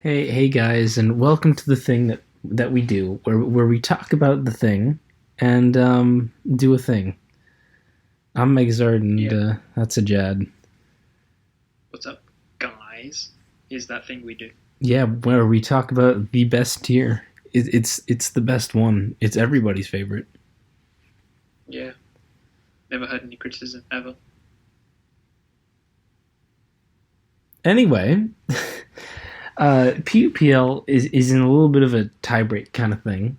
Hey guys, and welcome to the thing that we do, where we talk about the thing and do a thing. I'm Megazard, and Yeah, that's a Jad. what's up, guys? Is that thing we do? Yeah, where we talk about the best tier. It's the best one. It's everybody's favorite. Yeah, never heard any criticism ever. Anyway, PUPL is in a little bit of a tiebreak kind of thing.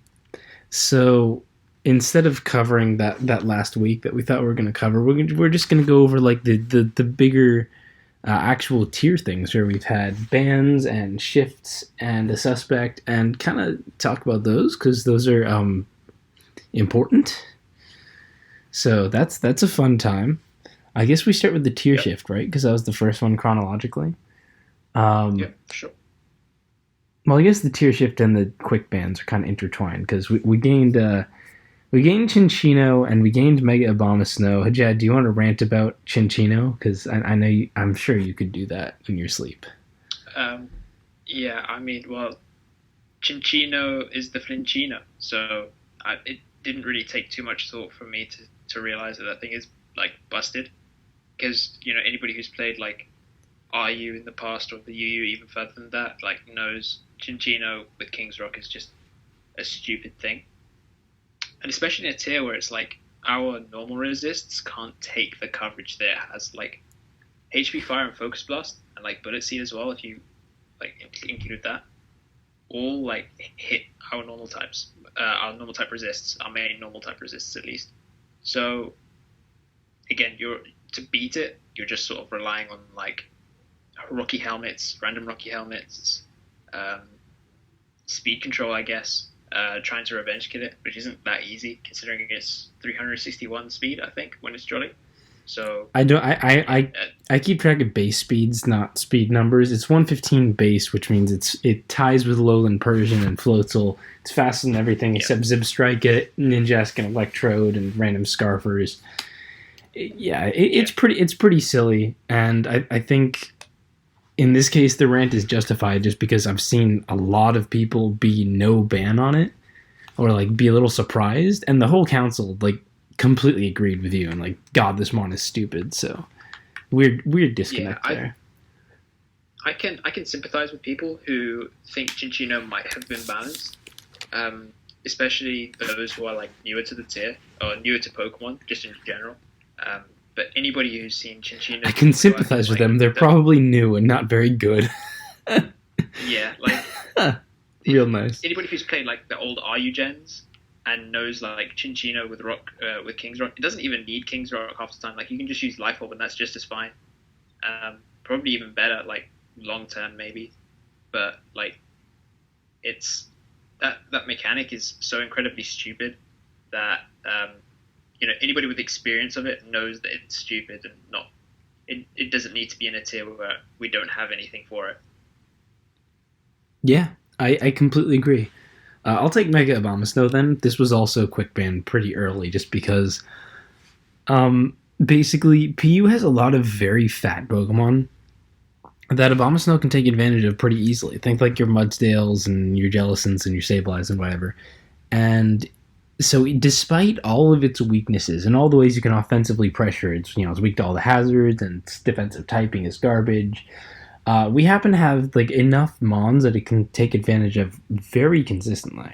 So instead of covering that last week that we thought we were going to cover, we're just going to go over like the bigger actual tier things where we've had bans and shifts and a suspect and kind of talk about those because those are important. So that's a fun time. I guess we start with the tier Yep, shift, right? Because that was the first one chronologically. Um, yep, sure. well, I guess the tier shift and the quick bans are kind of intertwined because we gained Chinchino and we gained Mega Obama Snow. Hajad, do you want to rant about Chinchino? Because I know I'm sure you could do that in your sleep. Um, yeah, I mean, well, Chinchino is the Flinchino, so it didn't really take too much thought for me to realize that thing is like busted. Because anybody who's played like RU in the past or the UU even further than that, like knows Chinchino with King's Rock is just a stupid thing. And especially in a tier where it's like our normal resists can't take the coverage there has like HP fire and focus blast and like bullet seed as well if you like include that all like hit our normal type resists, our main normal type resists at least. So again, you're to beat it, you're just sort of relying on like random rocky helmets, um, speed control, I guess, trying to revenge kill it, which isn't that easy considering it's 361 speed, I think, when it's jolly. So I don't. yeah, I keep track of base speeds, not speed numbers. It's 115 base, which means it ties with Lowland Persian and Floatzel. It's faster than everything yeah, except Zip Strike, it Ninjask and Electrode and random Scarfers. yeah, It's pretty silly, and I think in this case the rant is justified just because I've seen a lot of people be no ban on it or like be a little surprised, and the whole council like completely agreed with you and like, God, this mon is stupid. So weird yeah. disconnect there. I can sympathize with people who think Chinchino might have been balanced, especially those who are like newer to the tier or newer to Pokemon just in general. Um, but anybody who's seen I Chinchino can do work in sympathize with like them. They're the probably new and not very good. yeah, like Real nice. anybody who's played like the old RU gens and knows like Chinchino with Rock with King's Rock, it doesn't even need King's Rock half the time. Like you can just use Life Orb and that's just as fine. Probably even better, like long term maybe. But like it's that mechanic is so incredibly stupid that anybody with experience of it knows that it's stupid and not. It doesn't need to be in a tier where we don't have anything for it. Yeah, I completely agree. I'll take Mega Obama Snow then. This was also quick ban pretty early just because basically PU has a lot of very fat Pokemon that Abomasnow can take advantage of pretty easily. Think like your Mudsdales and your Jellicents and your Sableyes and whatever. And so, despite all of its weaknesses and all the ways you can offensively pressure it, it's weak to all the hazards and its defensive typing is garbage. We happen to have like enough Mons that it can take advantage of very consistently,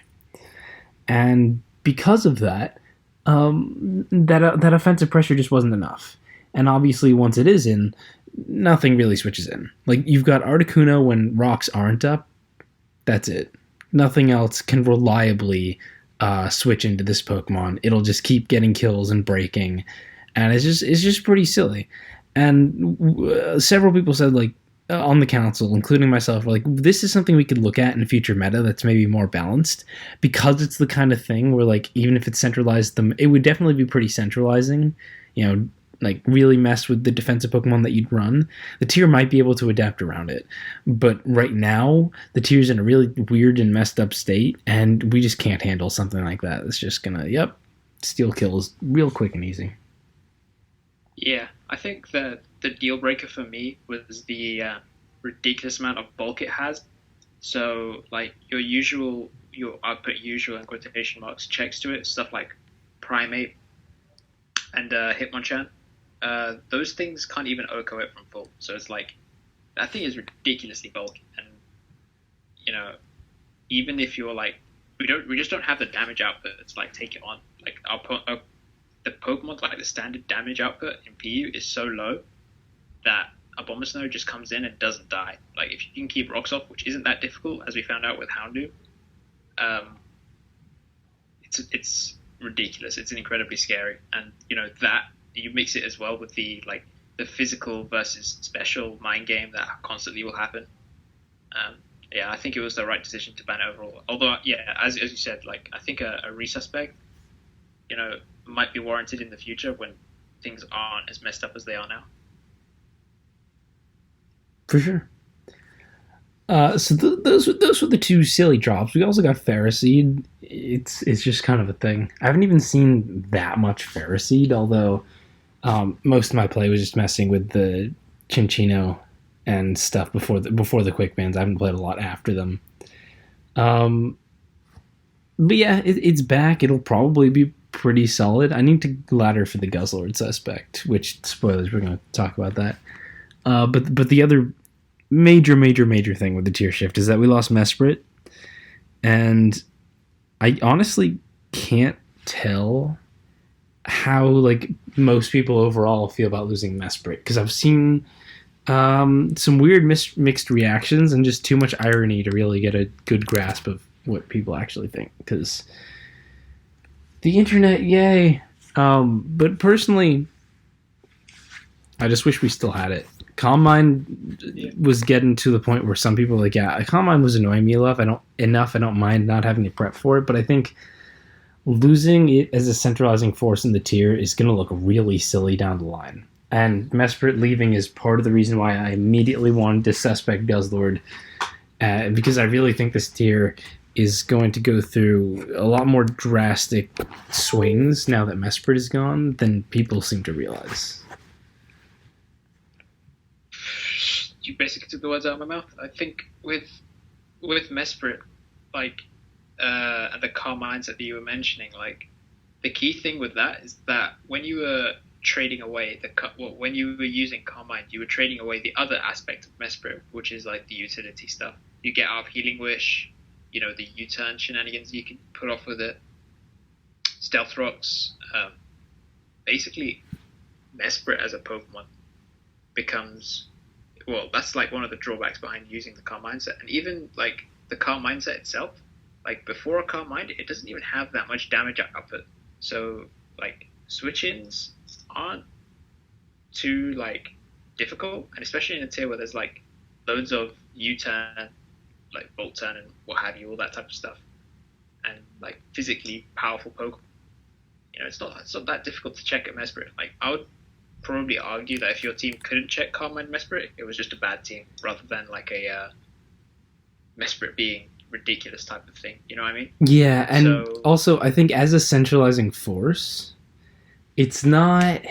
and because of that, that offensive pressure just wasn't enough. And obviously, once it is in, nothing really switches in. Like you've got Articuno when rocks aren't up. That's it. Nothing else can reliably switch into this Pokemon. It'll just keep getting kills and breaking, and it's just pretty silly. And several people said like on the council, including myself, were like, this is something we could look at in a future meta that's maybe more balanced because it's the kind of thing where like even if it's centralized, them it would definitely be pretty centralizing. Like really mess with the defensive Pokemon that you'd run, the tier might be able to adapt around it. But right now, the tier's in a really weird and messed up state, and we just can't handle something like that. It's just gonna, steal kills real quick and easy. Yeah, I think that the deal breaker for me was the ridiculous amount of bulk it has. So like your output usual in quotation marks checks to it, stuff like primate and Hitmonchan. Those things can't even OHKO it from full. So it's like that thing is ridiculously bulky, and you know even if you're like we just don't have the damage output to like take it on. Like the Pokemon like the standard damage output in PU is so low that Abomasnow just comes in and doesn't die. Like if you can keep rocks off, which isn't that difficult, as we found out with Houndoom, um, it's ridiculous. It's incredibly scary, and that you mix it as well with the physical versus special mind game that constantly will happen. Um, yeah, I think it was the right decision to ban overall. Although, yeah, as you said, like I think a resuspect, might be warranted in the future when things aren't as messed up as they are now. For sure. Those were the two silly drops. We also got Ferroseed. It's just kind of a thing. I haven't even seen that much Ferroseed, although most of my play was just messing with the Chinchino and stuff before the quick bans. I haven't played a lot after them. Um, but yeah, it's back. It'll probably be pretty solid. I need to ladder for the Guzzlord suspect, which spoilers, we're going to talk about that. But the other major thing with the tier shift is that we lost Mesprit, and I honestly can't tell how like most people overall feel about losing Mesprit because I've seen some weird mixed reactions and just too much irony to really get a good grasp of what people actually think because the internet, yay. But personally, I just wish we still had it. Calm Mind was getting to the point where some people were like, yeah, Calm Mind was annoying me enough. I don't mind not having to prep for it, but I think losing it as a centralizing force in the tier is going to look really silly down the line. And Mesprit leaving is part of the reason why I immediately wanted to suspect Guzzlord, because I really think this tier is going to go through a lot more drastic swings now that Mesprit is gone than people seem to realize. You basically took the words out of my mouth. I think with Mesprit, like and the calm mindset that you were mentioning, like the key thing with that is that when you were trading away when you were using calm mind, you were trading away the other aspect of Mesprit, which is like the utility stuff. You get out of Healing Wish, the U-turn shenanigans you can put off with it, Stealth Rocks. Basically, Mesprit as a Pokemon becomes that's like one of the drawbacks behind using the calm mindset, and even like the calm mindset itself. Like before a calm mind, it doesn't even have that much damage output. So like switch-ins aren't too like difficult, and especially in a tier where there's like loads of U-turn, like Bolt turn and what have you, all that type of stuff, and like physically powerful Pokemon. It's not that difficult to check at Mesprit. Like I would probably argue that if your team couldn't check Calm Mind Mesprit, it was just a bad team rather than like a Mesprit being ridiculous type of thing. You know what I mean? Yeah, and also I think as a centralizing force, it's not.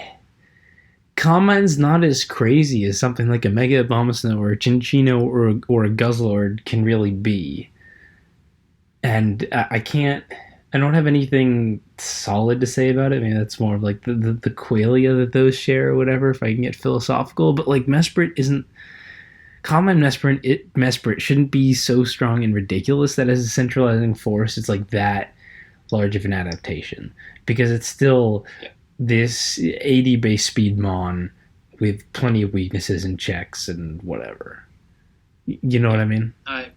Calm Mind's not as crazy as something like a Mega Abomasnow or a Chinchino or a Guzzlord can really be. And I don't have anything solid to say about it. Maybe that's more of like the qualia that those share or whatever, if I can get philosophical. But like Mesprit isn't. Common Mesprit shouldn't be so strong and ridiculous that as a centralizing force, it's like that large of an adaptation. Because it's still this 80 base speed Mon with plenty of weaknesses and checks and whatever. You know what I mean? I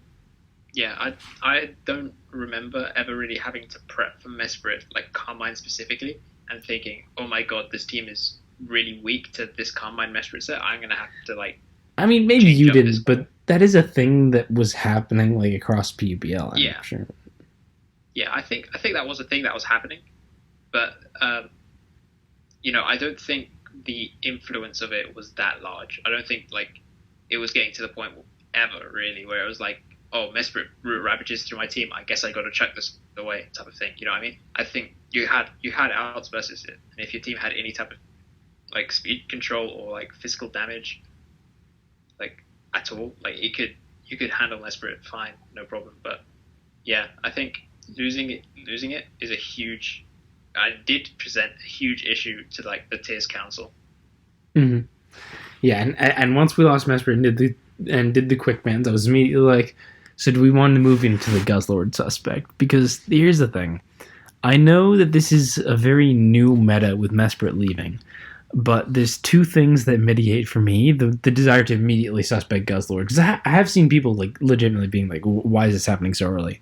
don't remember ever really having to prep for Mesprit, like Carmine specifically, and thinking, oh my god, this team is really weak to this Carmine Mesprit set. I'm gonna have to like. I mean, maybe you didn't, but that is a thing that was happening like across PUBL. I'm sure. Yeah, I think that was a thing that was happening, but I don't think the influence of it was that large. I don't think like it was getting to the point ever really where it was like, oh, Mesprit root ravages through my team. I guess I got to chuck this away, type of thing. You know what I mean? I think you had outs versus it, and if your team had any type of like speed control or like physical damage, like at all, like you you could handle Mesprit fine, no problem. But yeah, I think losing it is a huge. I did present a huge issue to like the Tears Council. Mm-hmm. Yeah, and once we lost Mesper and did the quick bans, I was immediately like, so do we want to move into the Guzzlord suspect? Because here's the thing. I know that this is a very new meta with Mesprit leaving, but there's two things that mitigate for me the desire to immediately suspect Guzzlord. Because I have seen people like legitimately being like, why is this happening so early?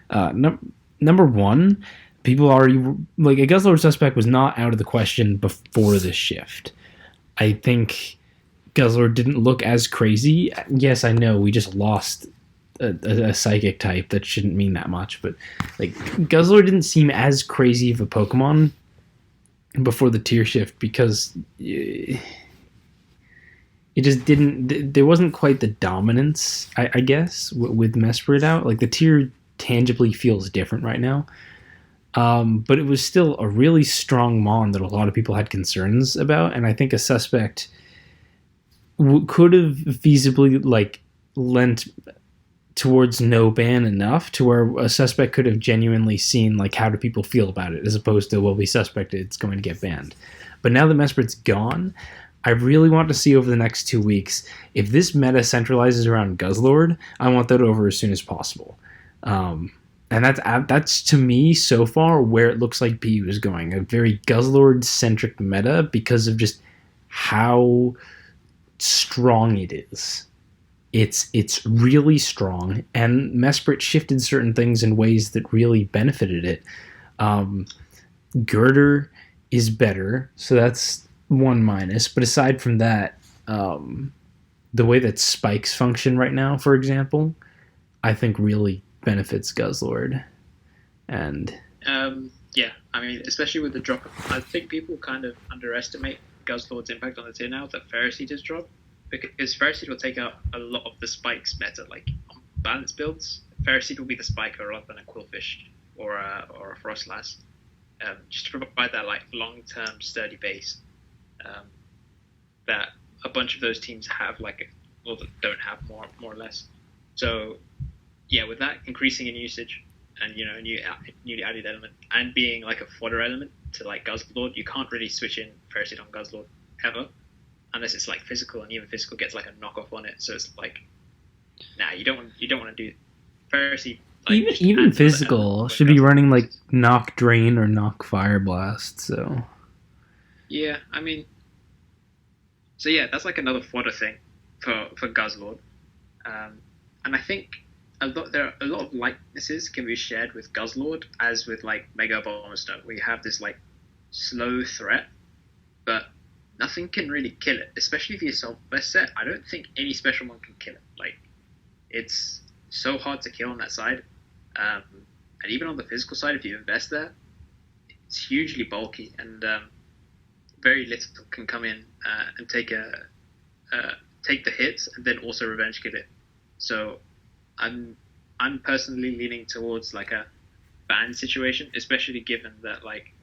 Number one, people already like a Guzzlord suspect was not out of the question before this shift. I think Guzzlord didn't look as crazy. Yes, I know we just lost a psychic type that shouldn't mean that much, but like Guzzlord didn't seem as crazy of a Pokemon before the tier shift because it just didn't. There wasn't quite the dominance, I guess, with Mesprit out. Like the tier tangibly feels different right now. But it was still a really strong Mon that a lot of people had concerns about, and I think a suspect could have feasibly like lent towards no ban enough to where a suspect could have genuinely seen like how do people feel about it, as opposed to well we suspect it's going to get banned. But now that Mesprit's gone, I really want to see over the next 2 weeks if this meta centralizes around Guzzlord. I want that over as soon as possible. And that's to me so far where it looks like PU is going, a very Guzzlord centric meta because of just how strong it is. It's really strong, and Mesprit shifted certain things in ways that really benefited it. Girder is better, so that's one minus. But aside from that, the way that spikes function right now, for example, I think really benefits Guzzlord. And yeah, I mean, especially with the drop, I think people kind of underestimate Guzzlord's impact on the tier now that Ferroseed has dropped, because Ferroseed will take out a lot of the spikes meta, like on balance builds. Ferroseed will be the spiker rather than a Quillfish or a Frostlass, just to provide that like long-term sturdy base that a bunch of those teams have, like, well, that don't have more or less. So yeah, with that increasing in usage and newly added element and being like a fodder element to like Guzzlord, you can't really switch in Ferroseed on Guzzlord ever, unless it's like physical, and even physical gets like a knockoff on it. So it's like, nah, you don't want to do Ferroseed. Like, even physical should be running like Knock Drain or Knock Fire Blast. So yeah, I mean, so yeah, that's like another fodder thing for Guzzlord, and I think there are a lot of likenesses can be shared with Guzzlord as with like Mega Abomasnow, where you have this like slow threat, but nothing can really kill it, especially if you self best set. I don't think any special one can kill it. Like, it's so hard to kill on that side, and even on the physical side, if you invest there, it's hugely bulky, and very little can come in and take the hits and then also revenge kill it. So I'm personally leaning towards like a ban situation, especially given that like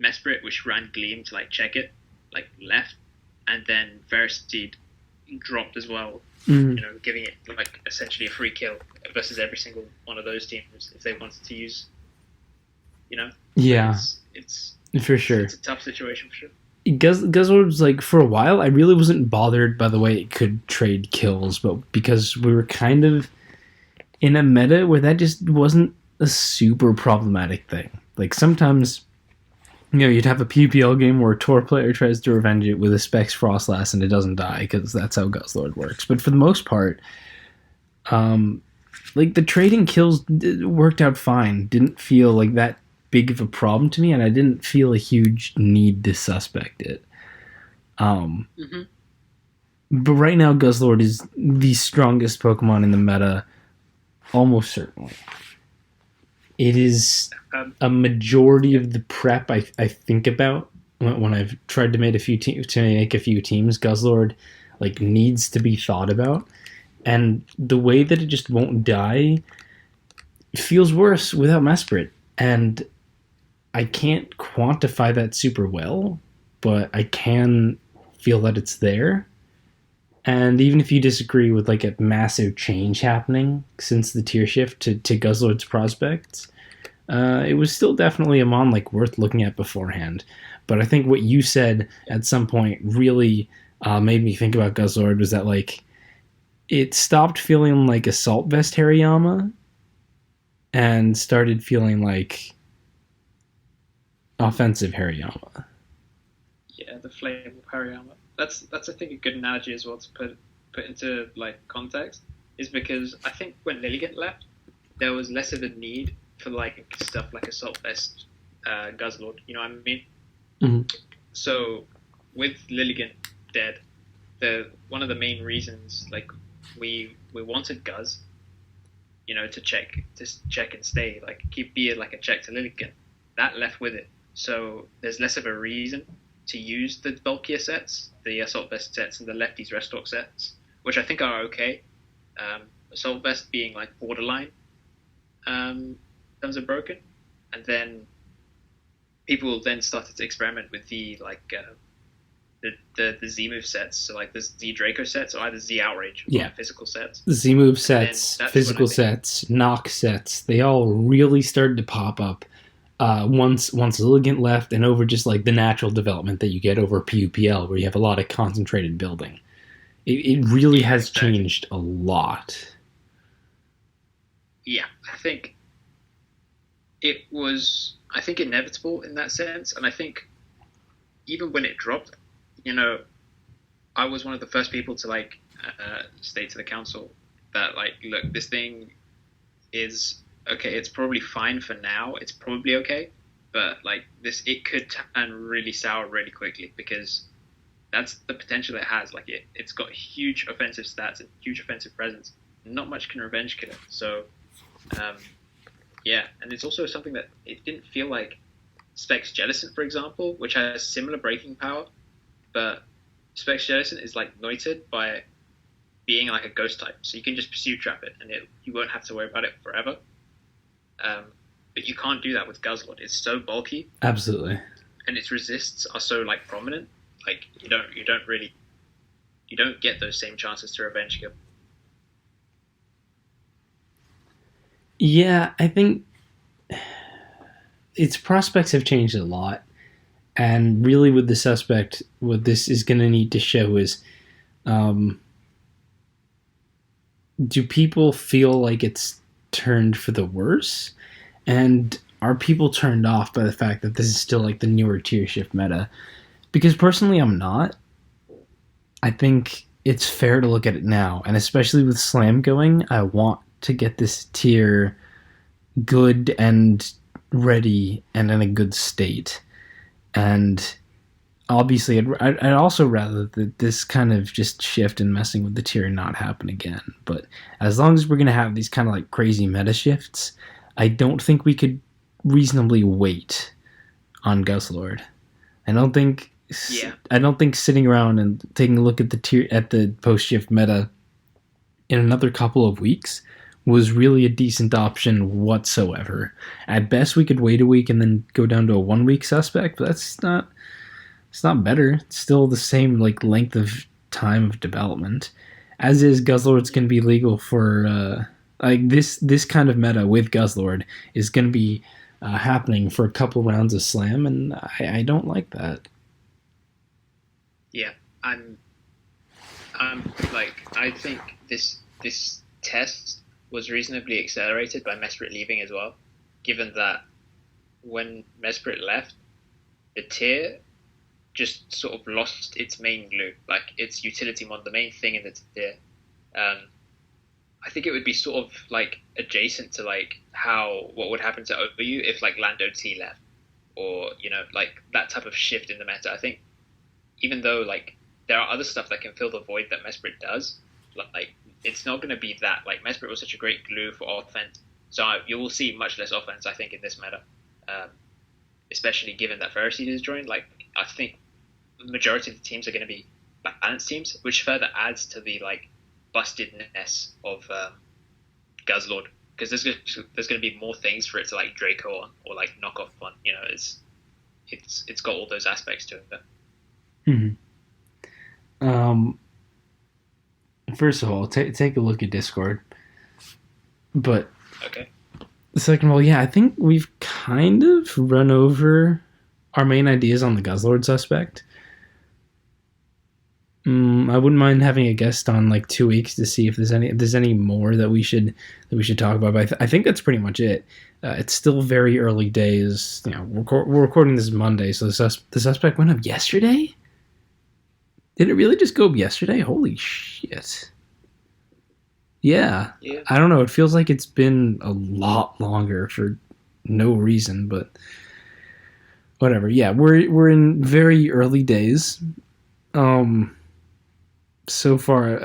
Mesprit, which ran Gleam to like check it, like left, and then Ferroseed dropped as well, giving it like essentially a free kill versus every single one of those teams if they wanted to use, yeah, it's for sure. It's a tough situation for sure. Guzzlord was like, for a while, I really wasn't bothered by the way it could trade kills, but because we were kind of in a meta where that just wasn't a super problematic thing. Like sometimes, you'd have a PPL game where a Tor player tries to revenge it with a Specs Frostlass and it doesn't die because that's how Guzzlord works. But for the most part, like the trading kills worked out fine. Didn't feel like that big of a problem to me, and I didn't feel a huge need to suspect it. But right now, Guzzlord is the strongest Pokemon in the meta, almost certainly. It is a majority of the prep I think about when I've tried to make a few teams. Guzzlord like needs to be thought about, and the way that it just won't die feels worse without Mesprit, and I can't quantify that super well, but I can feel that it's there. And even if you disagree with like a massive change happening since the tier shift to Guzzlord's prospects, it was still definitely a mon like worth looking at beforehand. But I think what you said at some point really made me think about Guzzlord was that like it stopped feeling like Assault Vest Hariyama and started feeling like offensive Hariyama. Yeah, the flammable Hariyama. That's I think a good analogy as well to put into like context, is because I think when Lilligant left, there was less of a need for like stuff like Assault Vest, Guzzlord. You know what I mean? Mm-hmm. So with Lilligant dead, the one of the main reasons like we wanted Guz, you know, to check and stay, like be it like a check to Lilligant, that left with it. So there's less of a reason to use the bulkier sets, the Assault Vest sets and the Lefties Restock sets, which I think are okay. Assault Vest being like borderline in terms of broken, and then people then started to experiment with the like the Z move sets, so like the Z Draco sets or either Z Outrage, yeah, physical sets, Z move sets, physical sets, knock sets. They all really started to pop up once Lilligant left, and over just like the natural development that you get over PUPL, where you have a lot of concentrated building. It really has changed a lot. Yeah, I think it was, I think, inevitable in that sense, and I think even when it dropped, you know, I was one of the first people to like state to the council that like, look, this thing is okay. It's probably fine for now. It's probably okay, but like this, it could turn really sour really quickly because that's the potential it has. Like it's got huge offensive stats and huge offensive presence. Not much can revenge kill it. So, yeah, and it's also something that it didn't feel like Specs Jellicent, for example, which has similar breaking power, but Specs Jellicent is like noited by being like a ghost type, so you can just pursue trap it, and you won't have to worry about it forever. But you can't do that with Guzzlord. It's so bulky. Absolutely. And its resists are so like prominent. Like you don't get those same chances to revenge kill. Yeah, I think its prospects have changed a lot. And really, with the suspect, what this is going to need to show is um, do people feel like it's turned for the worse? And are people turned off by the fact that this is still like the newer tier shift meta? Because personally, I'm not. I think it's fair to look at it now. And especially with Slam going, I want to get this tier good and ready and in a good state. And obviously, I'd also rather that this kind of just shift and messing with the tier not happen again. But as long as we're going to have these kind of like crazy meta shifts, I don't think we could reasonably wait on Guzzlord. I don't think. Yeah. I don't think sitting around and taking a look at the post shift meta in another couple of weeks was really a decent option whatsoever. At best, we could wait a week and then go down to a 1 week suspect, but it's not better. It's still the same like length of time of development. As is, Guzzlord's going to be legal for like this kind of meta with Guzzlord is going to be happening for a couple rounds of Slam, and I don't like that. Yeah, I'm like, I think this test was reasonably accelerated by Mesprit leaving as well, given that when Mesprit left, the tier just sort of lost its main glue, like its utility mod, the main thing in the tier. I think it would be sort of like adjacent to like what would happen to OU if like Lando T left, or you know, like that type of shift in the meta. I think even though like there are other stuff that can fill the void that Mesprit does, like it's not going to be that. Like Mesprit was such a great glue for offense, so you will see much less offense, I think, in this meta, especially given that Pharisees is joined. Like I think the majority of the teams are going to be balanced teams, which further adds to the like bustedness of Guzzlord, because there's going to be more things for it to like Draco on or like knock off on. You know, it's got all those aspects to it. Mm-hmm. First of all, take a look at Discord. But Okay. second of all, yeah, I think we've kind of run over our main ideas on the Guzzlord suspect. I wouldn't mind having a guest on like 2 weeks to see if there's any more that we should talk about. But I think that's pretty much it. It's still very early days. You know, we're recording this Monday, so the suspect went up yesterday. Did it really just go up yesterday? Holy shit! Yeah, Yeah. I don't know. It feels like it's been a lot longer for no reason, but whatever. Yeah, we're in very early days. Um, so far,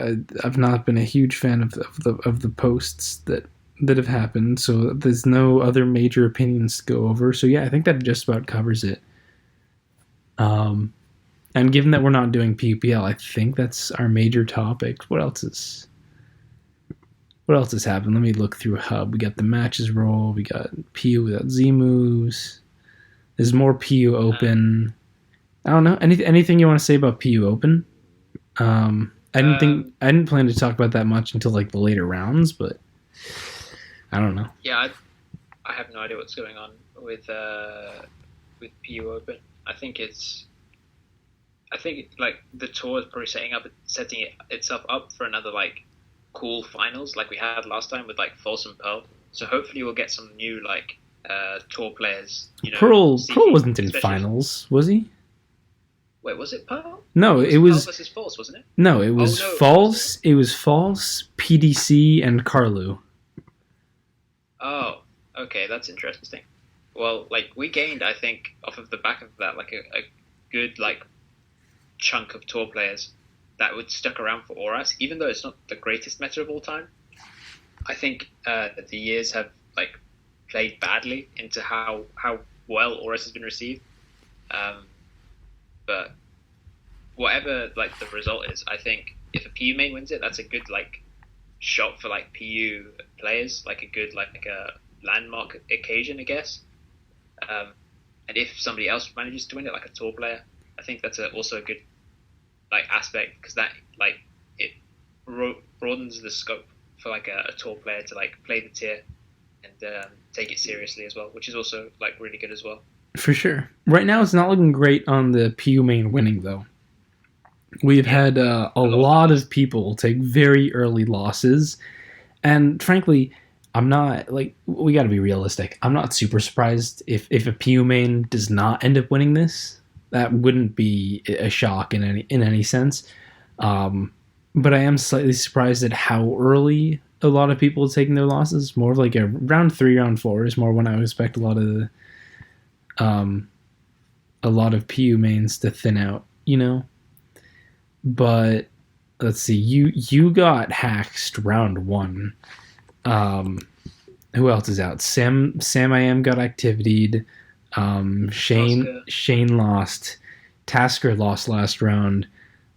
I've not been a huge fan of the posts that have happened. So there's no other major opinions to go over. So yeah, I think that just about covers it. Um, and given that we're not doing PUPL, I think that's our major topic. What else has happened? Let me look through Hub. We got the matches roll. We got PU without Z moves. There's more PU open. I don't know. Anything you want to say about PU open? I didn't plan to talk about that much until like the later rounds, but I don't know. Yeah, I have no idea what's going on with PU Open. I think like the tour is probably setting itself up for another like cool finals like we had last time with like False and Pearl. So hopefully we'll get some new like tour players. You know, Pearl wasn't in especially. finals, was he? Wait, was it Pearl? No, It it was was Pearl versus False, wasn't it? no, it was Oh no, false. It was false. PDC and Carlu. Oh, okay, that's interesting. Well, like we gained, I think, off of the back of that, like a good like chunk of tour players that would stuck around for Oras, even though it's not the greatest meta of all time. I think the years have like played badly into how well Oras has been received. Um, but whatever like the result is, I think if a PU main wins it, that's a good like shot for like PU players, like a good like a landmark occasion, I guess. Um, and if somebody else manages to win it, like a tour player, I think that's also a good like aspect because that like it broadens the scope for like a tour player to like play the tier and take it seriously as well, which is also like really good as well. For sure. Right now, it's not looking great on the PU main winning though. We've had a lot of people take very early losses, and frankly, I'm not like we got to be realistic. I'm not super surprised if a PU main does not end up winning this. That wouldn't be a shock in any sense. But I am slightly surprised at how early a lot of people are taking their losses. More of like a round 3, round 4 is more when I would expect a lot of PU mains to thin out. You know. But let's see, you got hacked round 1. Who else is out? Sam I am got activitied. Shane lost. Tasker lost last round.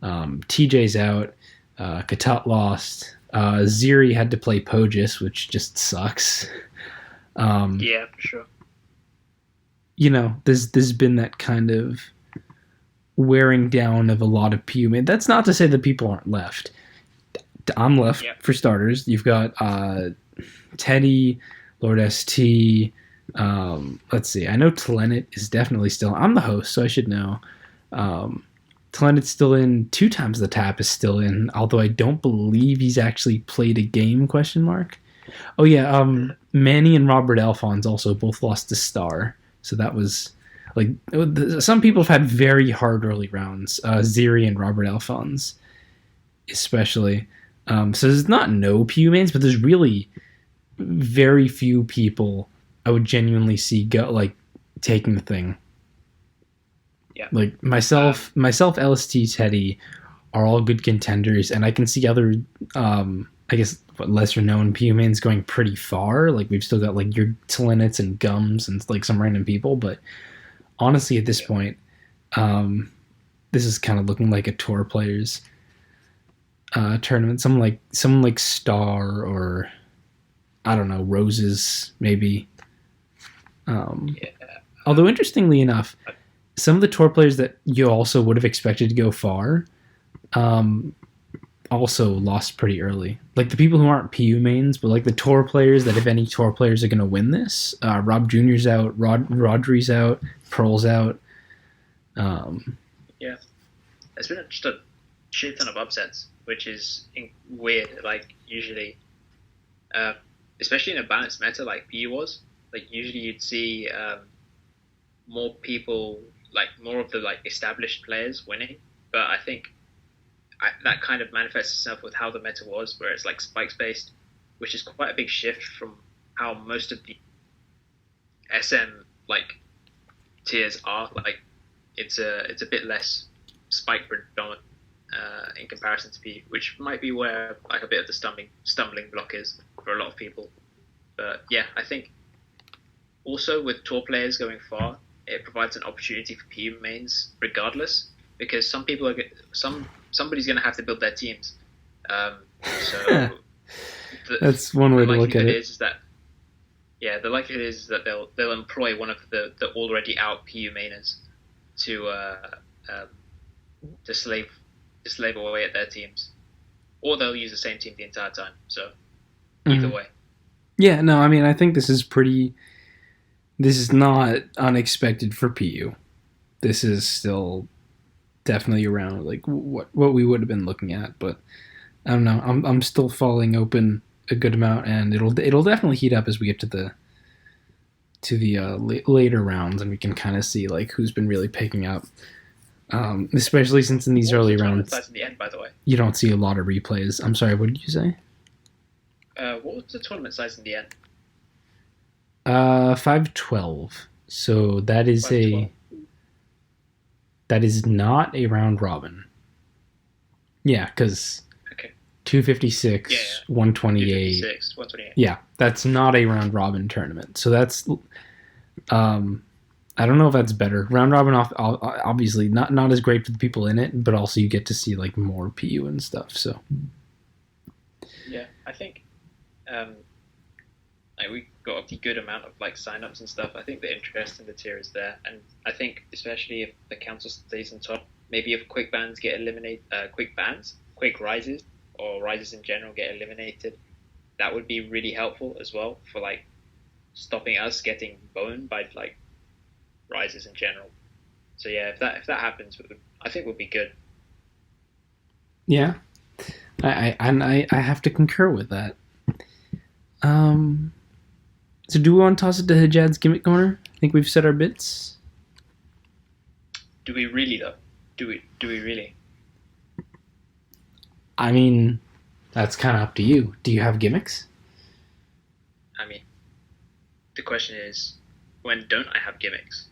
TJ's out. Katat lost. Ziri had to play Pogis, which just sucks. Yeah, for sure. You know, there's been that kind of wearing down of a lot of PU main. That's not to say that people aren't left. I'm left for starters. You've got Teddy, Lord ST. Let's see. I know Telenet is definitely still. I'm the host, so I should know. Telenet's still in. 2 times the tap is still in. Although I don't believe he's actually played a game. ? Oh yeah. Manny and Robert Alphonse also both lost to Star. So that was like some people have had very hard early rounds. Ziri and Robert Alphonse, especially. So there's not no PU mains, but there's really very few people I would genuinely see go like taking the thing. Yeah. Like myself, LST, Teddy are all good contenders, and I can see other, I guess, lesser known PU mains going pretty far. Like we've still got like your Telenets and Gums and like some random people, but honestly, at this point, this is kind of looking like a tour players tournament. Someone like Star or I don't know, Roses maybe. Although interestingly enough, some of the tour players that you also would have expected to go far, also lost pretty early. Like the people who aren't PU mains, but like the tour players that if any tour players are going to win this, Rob Jr.'s out, Rodri's out, Pearl's out. Um, Yeah, there's been just a shit ton of upsets, which is weird. Like usually, uh, especially in a balanced meta like PU was, like usually you'd see more people, like more of the like established players winning. But I think that kind of manifests itself with how the meta was, where it's like spikes based, which is quite a big shift from how most of the SM like tiers are. Like it's a bit less spike predominant in comparison to P, which might be where like a bit of the stumbling block is for a lot of people. But yeah, I think also with tour players going far, it provides an opportunity for PU mains regardless, because some people are somebody's going to have to build their teams. So that's one way the to look at likelihood it. is that the likelihood is that they'll employ one of the already out PU mainers to um, to slave away at their teams, or they'll use the same team the entire time. So either Mhm. way, Yeah, no, I mean, I think this is pretty. This is not unexpected for PU. This is still definitely around like what we would have been looking at, but I don't know. I'm still falling open a good amount, and it'll definitely heat up as we get to the later rounds, and we can kind of see like who's been really picking up. Especially since in these what was the early tournament rounds size in the end? By the way, you don't see a lot of replays. I'm sorry, what did you say? what was the tournament size in the end? 512. So that is 512. not a round robin. Yeah, because Okay. 256, Yeah, 128. 256, 128. Yeah, that's not a round robin tournament. So that's um I don't know if that's better. Round robin obviously not as great for the people in it, but also you get to see like more PU and stuff. So Yeah, I think um, like we got a good amount of like signups and stuff. I think the interest in the tier is there, and I think especially if the council stays on top, maybe if quick bans get eliminated, quick rises, or rises in general get eliminated, that would be really helpful as well for like stopping us getting boned by like rises in general. So yeah, if that happens, I think would be good. yeah, I have to concur with that. Um, so do we want to toss it to Hijad's gimmick corner? I think we've said our bits. Do we really though? Do we really? I mean, that's kind of up to you. Do you have gimmicks? I mean, the question is, when don't I have gimmicks?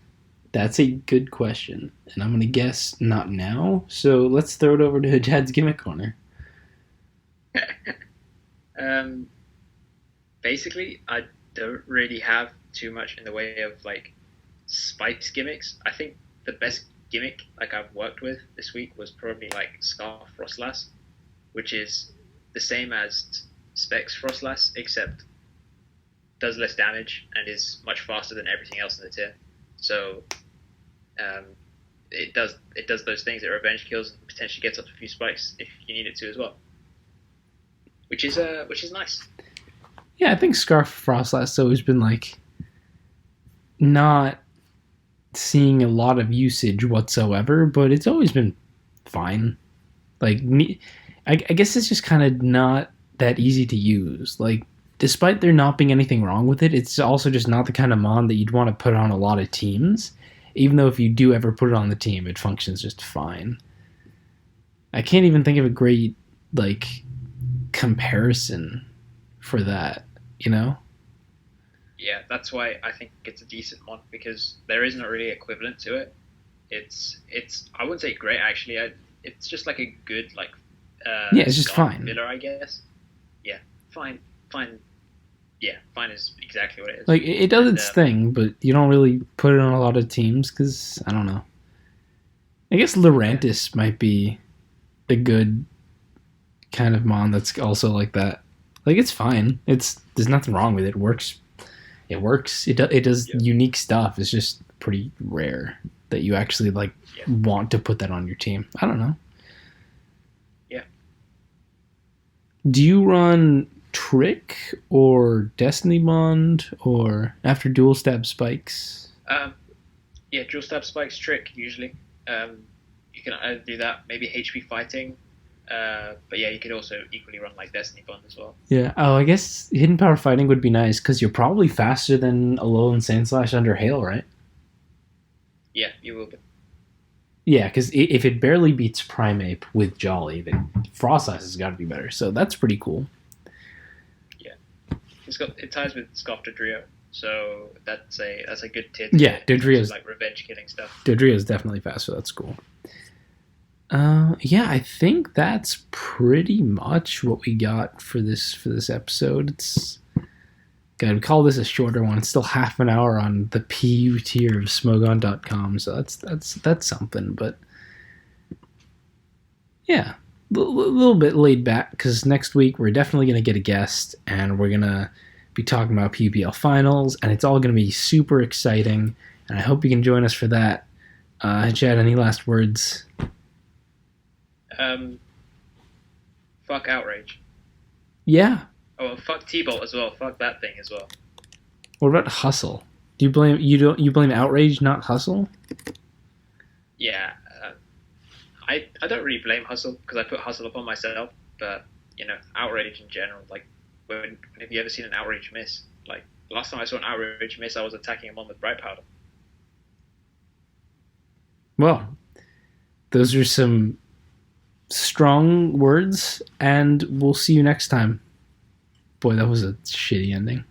That's a good question, and I'm gonna guess not now. So let's throw it over to Hijad's gimmick corner. um, Basically, I don't really have too much in the way of like spice gimmicks. I think the best gimmick like I've worked with this week was probably like Scarf Frostlass, which is the same as Specs Frostlass, except does less damage and is much faster than everything else in the tier. So um, it does those things. It revenge kills and potentially gets up to a few spikes if you need it to as well, which is nice. Yeah, I think Scarf Frost last always been like not seeing a lot of usage whatsoever, but it's always been fine. Like, I guess it's just kind of not that easy to use. Like, despite there not being anything wrong with it, it's also just not the kind of mon that you'd want to put on a lot of teams. Even though if you do ever put it on the team, it functions just fine. I can't even think of a great like comparison for that. You know? Yeah, that's why I think it's a decent mod because there isn't a really equivalent to it. It's I wouldn't say great actually. It's just like a good like Yeah, it's just Scarf fine. filler, I guess. Yeah, fine. Yeah, fine is exactly what it is. Like it does And its thing, but you don't really put it on a lot of teams because I don't know. I guess yeah, Lurantis might be a good kind of mon that's also like that. Like it's fine. There's nothing wrong with it. It works. It works. It does yeah, unique stuff. It's just pretty rare that you actually like yeah, want to put that on your team. I don't know. yeah. Do you run Trick or Destiny Bond or after Dual Stab Spikes? Um, yeah, dual stab spikes trick usually. Um, you can either do that, maybe HP fighting. But yeah, you could also equally run like Destiny Bond as well. Yeah. Oh, I guess Hidden Power Fighting would be nice because you're probably faster than Alolan Sandslash under Hail, right? Yeah, you will be. Yeah, because if it barely beats Primeape with Jolly, then Frost Ice has got to be better. So that's pretty cool. Yeah, it ties with Scarf Drio, so that's a good tier Yeah, in terms of Dodrio's like revenge killing stuff. Dodrio's definitely faster. That's cool. Yeah, I think that's pretty much what we got for this episode. It's good. We call this a shorter one. It's still half an hour on the PU tier of Smogon.com, so that's something. But yeah, little bit laid back because next week we're definitely gonna get a guest and we're gonna be talking about PUBL finals, and it's all gonna be super exciting. And I hope you can join us for that. Chad, any last words? Um, Fuck Outrage. Yeah. Oh, and fuck T-Bolt as well. Fuck that thing as well. What about Hustle? Do you blame Outrage, not Hustle? Yeah, I don't really blame Hustle because I put Hustle upon myself, but Outrage in general. Like, when have you ever seen an Outrage miss? Like last time I saw an Outrage miss, I was attacking him on with Bright Powder. Well, those are some strong words, and we'll see you next time. Boy, that was a shitty ending.